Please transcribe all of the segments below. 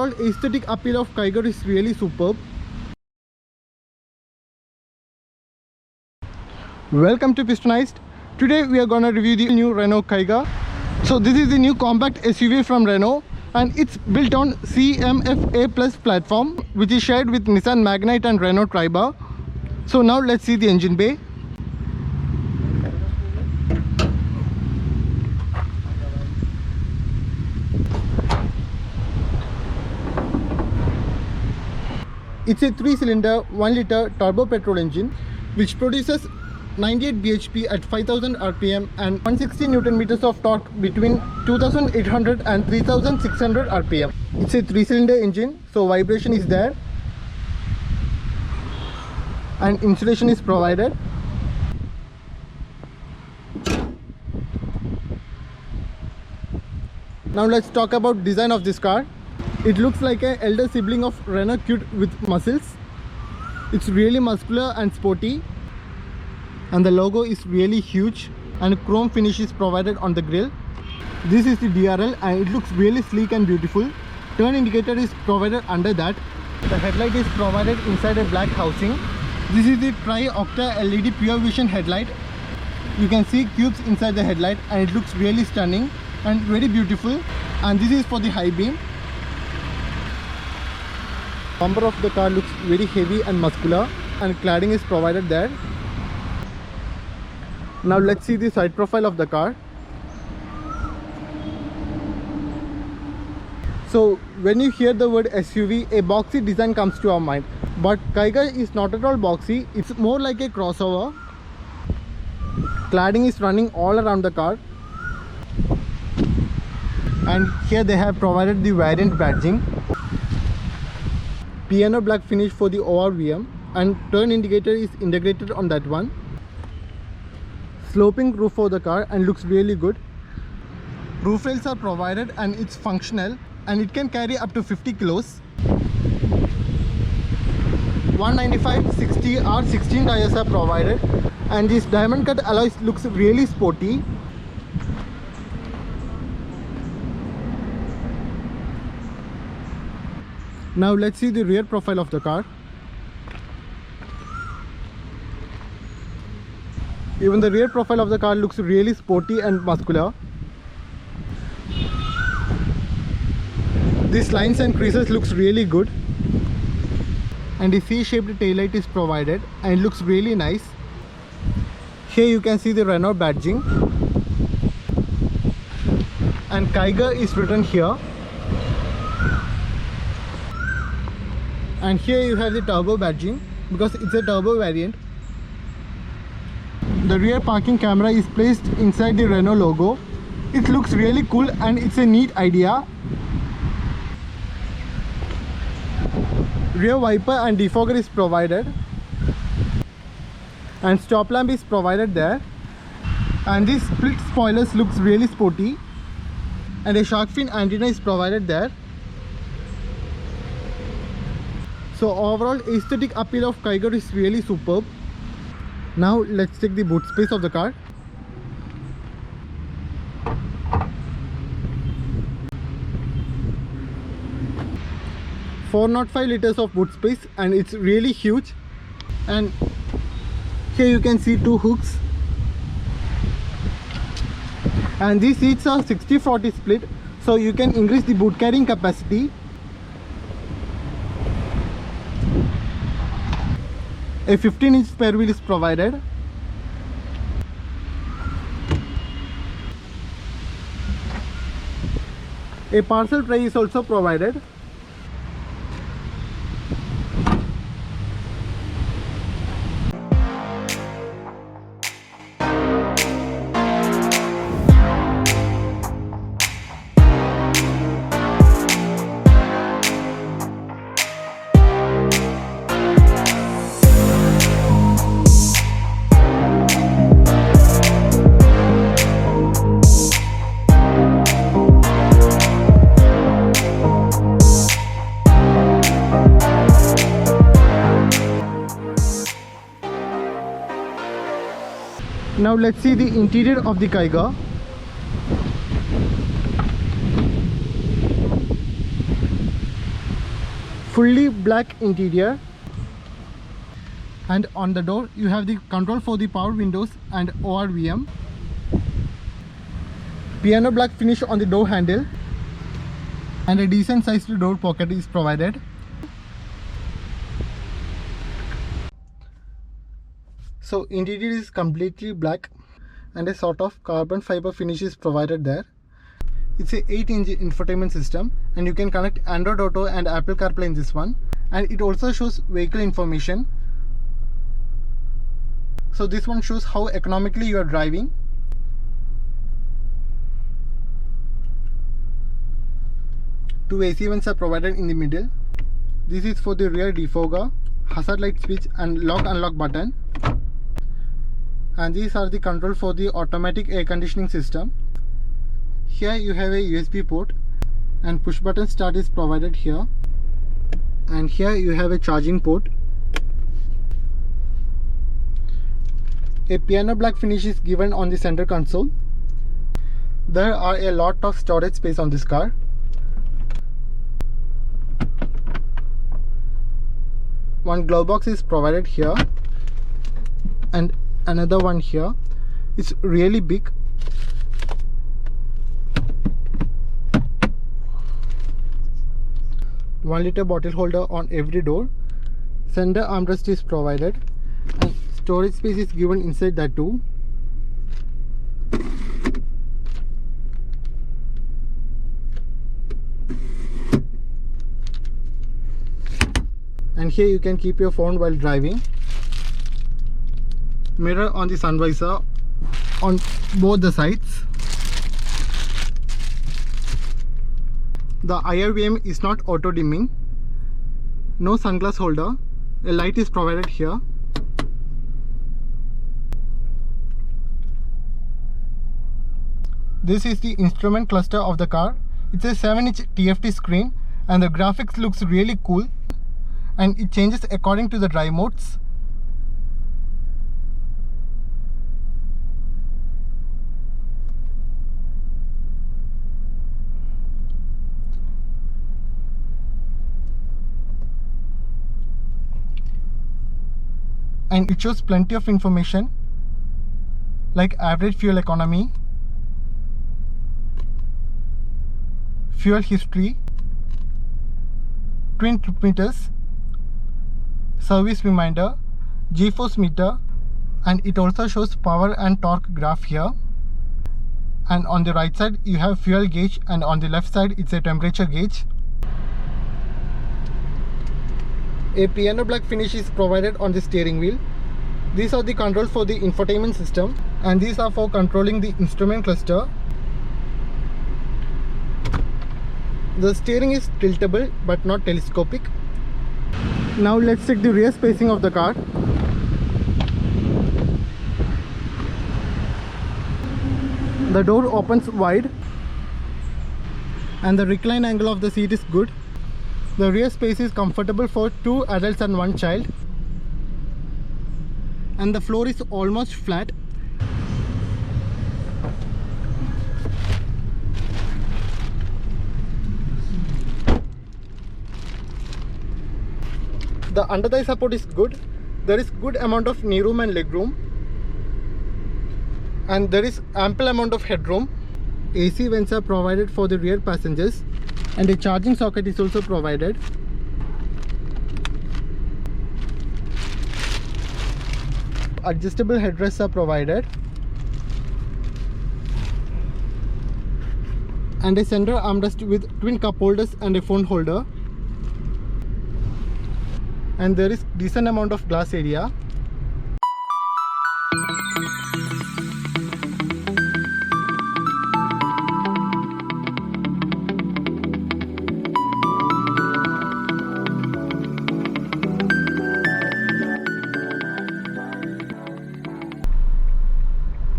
overall aesthetic appeal of Kiger is really superb. Welcome to Pistonized. Today we are gonna review the new Renault Kiger. So this is the new compact SUV from Renault, and it's built on CMF-A Plus platform, which is shared with Nissan Magnite and Renault Triber. So now let's see the engine bay. It's a 3-cylinder 1-liter turbo petrol engine which produces 98 bhp at 5000 rpm and 160 newton meters of torque between 2800 and 3600 rpm. It's a 3-cylinder engine, so vibration is there and insulation is provided. Now let's talk about design of this car. It looks like an elder sibling of Renault Kwid with muscles. It's really muscular and sporty, and the logo is really huge, and chrome finish is provided on the grille. This is the DRL and it looks really sleek and beautiful. Turn indicator is provided under that. The headlight is provided inside a black housing. This is the Tri-Octa LED Pure Vision headlight. You can see cubes inside the headlight and it looks really stunning and very beautiful. And this is for the high beam. Bumper of the car looks very heavy and muscular, and cladding is provided there. Now let's see the side profile of the car. So when you hear the word SUV, a boxy design comes to our mind, but Kiger is not at all boxy. It's more like a crossover. Cladding is running all around the car, and here they have provided the variant badging. Piano black finish for the ORVM, and turn indicator is integrated on that one. Sloping roof for the car and looks really good. Roof rails are provided and it's functional, and it can carry up to 50 kilos. 195/60 R16 tires are provided, and this diamond cut alloys looks really sporty. Now let's see the rear profile of the car. Even the rear profile of the car looks really sporty and muscular. These lines and creases looks really good, and the C-shaped taillight is provided and it looks really nice. Here you can see the Renault badging, and Kiger is written here. And here you have the turbo badging because it's a turbo variant. The rear parking camera is placed inside the Renault logo. It looks really cool and it's a neat idea. Rear wiper and defogger is provided, and stop lamp is provided there. And these split spoilers looks really sporty, and a shark fin antenna is provided there. So overall aesthetic appeal of Kiger is really superb. Now let's check the boot space of the car. .405 liters of boot space, and it's really huge. And here you can see two hooks, and these seats are 60/40 split, so you can increase the boot carrying capacity. A 15-inch spare wheel is provided. A parcel tray is also provided. Now let's see the interior of the Kiger. fully black interior, and on the door you have the control for the power windows and ORVM. Piano black finish on the door handle, and a decent sized door pocket is provided. So interior is completely black and a sort of carbon fiber finish is provided there. It's a 8-inch infotainment system, and you can connect Android Auto and Apple CarPlay in this one, and it also shows vehicle information. So this one shows how economically you are driving. Two AC vents are provided in the middle. This is for the rear defogger, hazard light switch and lock unlock button. And these are the control for the automatic air conditioning system. Here you have a USB port, and push button start is provided here. And here you have a charging port. A piano black finish is given on the center console. There are a lot of storage space on this car. One glove box is provided here, and another one here. It's really big. One-liter bottle holder on every door. Center armrest is provided, and storage space is given inside that too. And here you can keep your phone while driving. Mirror on the sun visor on both the sides. The IRVM is not auto dimming. No sunglass holder. A light is provided here. This is the instrument cluster of the car. It's a 7-inch TFT screen, and the graphics looks really cool, and it changes according to the drive modes. And it shows plenty of information like average fuel economy, fuel history, twin trip meters, service reminder, G-force meter, and it also shows power and torque graph here. And on the right side you have fuel gauge, and on the left side it's a temperature gauge. A piano black finish is provided on the steering wheel. These are the controls for the infotainment system, and these are for controlling the instrument cluster. The steering is tiltable but not telescopic. Now let's check the rear spacing of the car. The door opens wide, and the recline angle of the seat is good. The rear space is comfortable for 2 adults and 1 child, and the floor is almost flat. The under thigh support is good. There is good amount of knee room and leg room, and there is ample amount of headroom. AC vents are provided for the rear passengers, and a charging socket is also provided. Adjustable headrests are provided, and a center armrest with twin cup holders and a phone holder. And there is decent amount of glass area.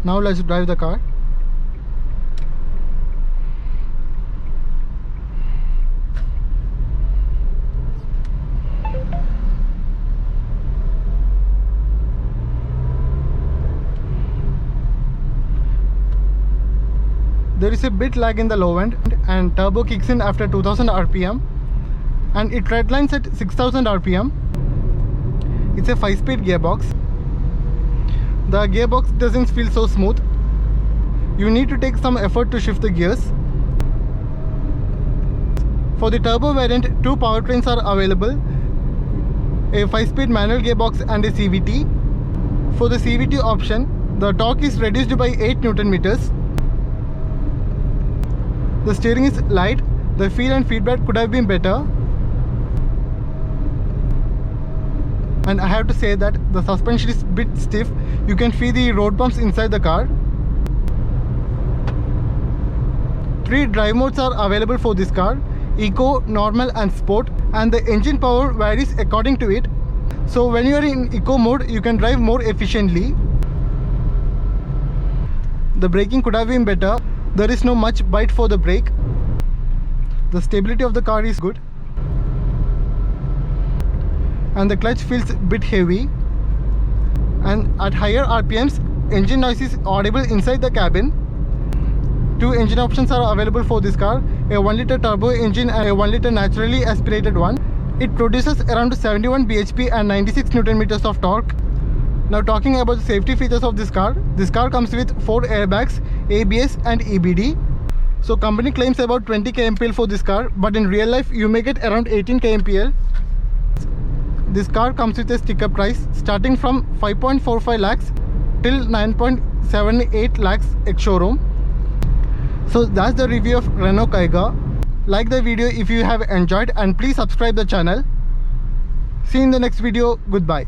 Now let's drive the car. There is a bit lag in the low end, and turbo kicks in after 2000 RPM, and it redlines at 6000 rpm. It's a 5-speed gearbox. The gearbox doesn't feel so smooth. You need to take some effort to shift the gears. For the turbo variant, 2 powertrains are available, a 5-speed manual gearbox and a CVT. For the CVT option, the torque is reduced by 8 Newton meters. The steering is light. The feel and feedback could have been better. And I have to say that the suspension is a bit stiff. You can feel the road bumps inside the car. 3 drive modes are available for this car: Eco, Normal and Sport, and the engine power varies according to it. So when you are in Eco mode, you can drive more efficiently. The braking could have been better. There is no much bite for the brake. The stability of the car is good. And the clutch feels a bit heavy. And at higher RPMs, engine noise is audible inside the cabin. 2 engine options are available for this car: a 1-liter turbo engine and a 1-liter naturally aspirated one. It produces around 71 bhp and 96 Newton meters of torque. Now talking about the safety features of this car comes with 4 airbags, ABS and EBD. So company claims about 20 kmpl for this car, but in real life you may get around 18 kmpl. This car comes with a sticker price starting from 5.45 lakhs till 9.78 lakhs ex showroom. So that's the review of Renault Kaiga. Like the video if you have enjoyed, and please subscribe the channel. See you in the next video. Goodbye.